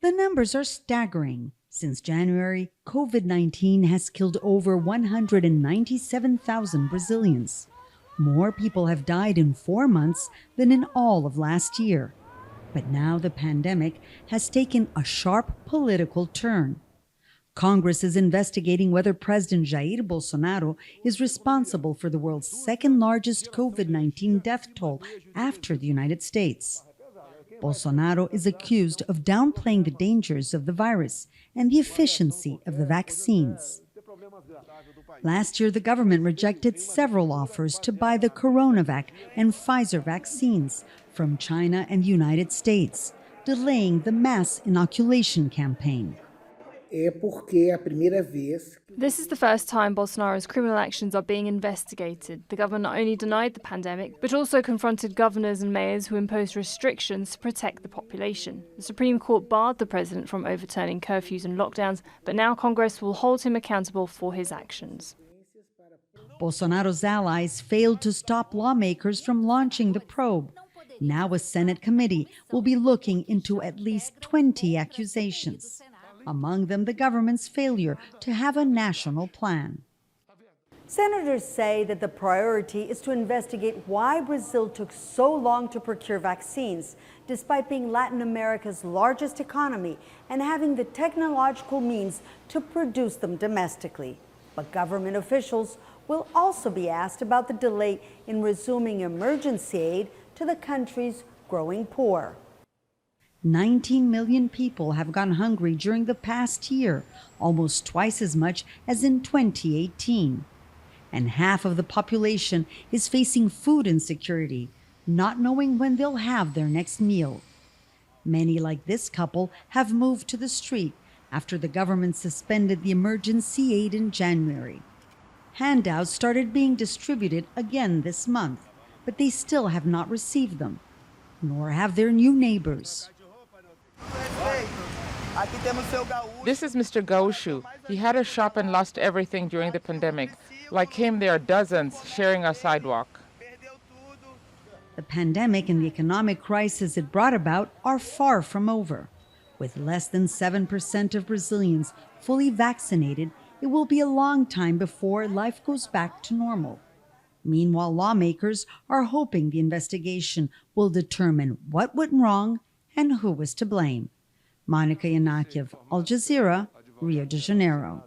The numbers are staggering. Since January, COVID-19 has killed over 197,000 Brazilians. More people have died in 4 months than in all of last year. But now the pandemic has taken a sharp political turn. Congress is investigating whether President Jair Bolsonaro is responsible for the world's second-largest COVID-19 death toll after the United States. Bolsonaro is accused of downplaying the dangers of the virus and the efficiency of the vaccines. Last year, the government rejected several offers to buy the CoronaVac and Pfizer vaccines from China and the United States, delaying the mass inoculation campaign. This is the first time Bolsonaro's criminal actions are being investigated. The government not only denied the pandemic, but also confronted governors and mayors who imposed restrictions to protect the population. The Supreme Court barred the president from overturning curfews and lockdowns, but now Congress will hold him accountable for his actions. Bolsonaro's allies failed to stop lawmakers from launching the probe. Now a Senate committee will be looking into at least 20 accusations. Among them, the government's failure to have a national plan. Senators say that the priority is to investigate why Brazil took so long to procure vaccines, despite being Latin America's largest economy and having the technological means to produce them domestically. But government officials will also be asked about the delay in resuming emergency aid to the country's growing poor. 19 million people have gone hungry during the past year, almost twice as much as in 2018. And half of the population is facing food insecurity, not knowing when they'll have their next meal. Many, like this couple, have moved to the street after the government suspended the emergency aid in January. Handouts started being distributed again this month, but they still have not received them, nor have their new neighbors. This is Mr. Gaúcho. He had a shop and lost everything during the pandemic. Like him, there are dozens sharing our sidewalk. The pandemic and the economic crisis it brought about are far from over. With less than 7% of Brazilians fully vaccinated, it will be a long time before life goes back to normal. Meanwhile, lawmakers are hoping the investigation will determine what went wrong and who was to blame. Yanakiew, Al Jazeera, Rio de Janeiro.